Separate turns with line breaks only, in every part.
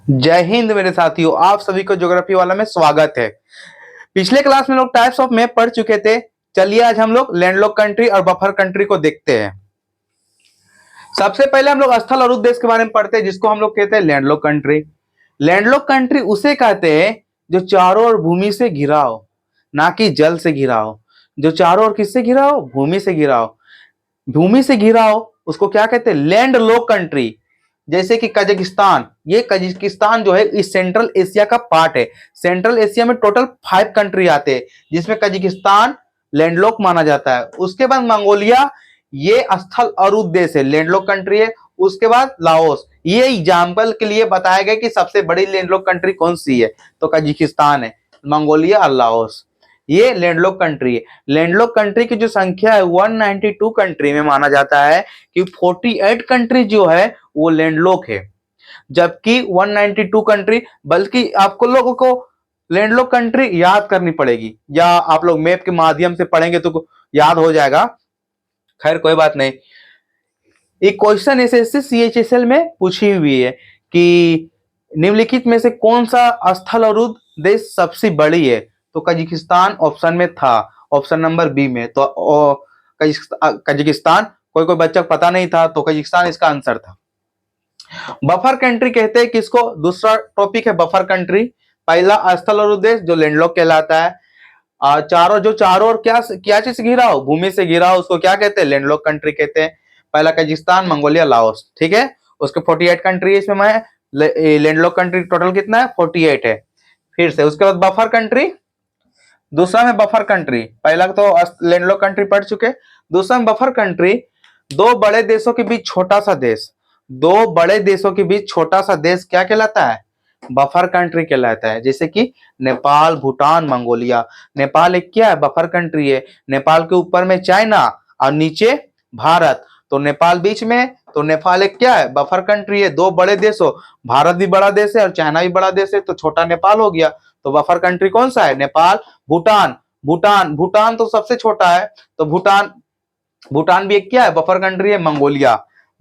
जय हिंद मेरे साथियों, आप सभी को ज्योग्राफी वाला में स्वागत है। पिछले क्लास में लोग टाइप्स ऑफ मैप पढ़ चुके थे। चलिए आज हम लोग लैंडलॉक कंट्री और बफर कंट्री को देखते हैं। सबसे पहले हम लोग स्थल और उद्देश्य के बारे में पढ़ते हैं, जिसको हम लोग कहते हैं लैंडलॉक कंट्री। लैंडलॉक कंट्री उसे कहते हैं जो चारों ओर भूमि से घिरा हो, ना कि जल से घिरा हो। जो चारों ओर किससे घिरा हो? भूमि से घिरा हो। भूमि से घिरा हो उसको क्या कहते हैं? Landlock country. जैसे कि कजाकिस्तान, ये कजाकिस्तान जो है इस सेंट्रल एशिया का पार्ट है। सेंट्रल एशिया में टोटल 5 कंट्री आते हैं, जिसमें कजाकिस्तान लैंडलॉक माना जाता है। उसके बाद मंगोलिया, ये स्थल और उद्देश्य है, लैंडलॉक कंट्री है। उसके बाद लाओस, ये एग्जाम्पल के लिए बताया गया कि सबसे बड़ी लैंडलॉक कंट्री कौन सी है, तो कजाकिस्तान है। मंगोलिया और लाओस ये लैंडलॉक कंट्री है। लैंडलॉक कंट्री की जो संख्या है 192 कंट्री में माना जाता है कि 48 कंट्री जो है वो लैंडलॉक है, जबकि 192 कंट्री। बल्कि आपको लोगों को लैंडलॉक कंट्री याद करनी पड़ेगी, या आप लोग मैप के माध्यम से पढ़ेंगे तो याद हो जाएगा। खैर कोई बात नहीं। एक क्वेश्चन एसएससी सीएचएसएल में पूछी हुई है कि निम्नलिखित में से कौन सा स्थल और उद्देश्य सबसे बड़ी है, तो कजाकिस्तान ऑप्शन में था, ऑप्शन नंबर बी में। तो कजाकिस्तान, कोई बच्चा को पता नहीं था तो कजाकिस्तान इसका आंसर था। बफर कंट्री कहते हैं किसको? दूसरा टॉपिक है बफर कंट्री। पहला स्थल और उद्देश्य जो लैंडलॉक कहलाता है। चारों ओर क्या चीज से घिरा हो? भूमि से घिरा हो, उसको क्या कहते हैं? लैंडलॉक कंट्री कहते हैं। पहला कजाकिस्तान, मंगोलिया, लाओस, ठीक है। उसके 48 कंट्री है, इसमें मैं लैंडलॉक कंट्री टोटल कितना है? 48 है। फिर से उसके बाद बफर कंट्री, दूसरा में बफर कंट्री। पहला तो लैंडलॉक कंट्री पढ़ चुके, दूसरा में बफर कंट्री। दो बड़े देशों के बीच छोटा सा देश, दो बड़े देशों के बीच छोटा सा देश क्या कहलाता है? बफर कंट्री कहलाता है। जैसे कि नेपाल, भूटान, मंगोलिया। नेपाल एक क्या है? बफर कंट्री है। नेपाल के ऊपर में चाइना और नीचे भारत, तो नेपाल बीच में, तो नेपाल एक क्या है? बफर कंट्री है। दो बड़े देशों, भारत भी बड़ा देश है और चाइना भी बड़ा देश है, तो छोटा नेपाल हो गया। तो बफर कंट्री कौन सा है? नेपाल। भूटान तो सबसे छोटा है, तो भूटान भी एक क्या है? बफर कंट्री है।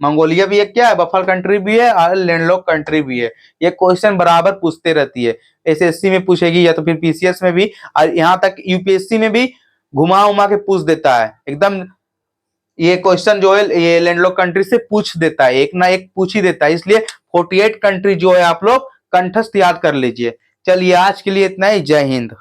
मंगोलिया भी एक क्या है? बफर कंट्री भी है और लैंडलॉक कंट्री भी है। ये क्वेश्चन बराबर पूछते रहती है, एसएससी में पूछेगी या तो फिर पीसीएस में भी, और यहाँ तक यूपीएससी में भी घुमा उमा के पूछ देता है एकदम। ये क्वेश्चन जो है ये लैंडलॉक कंट्री से पूछ देता है, एक ना एक पूछ ही देता है। इसलिए 48 कंट्री जो है आप लोग कंठस्थ याद कर लीजिए। चलिए आज के लिए इतना ही। जय हिंद।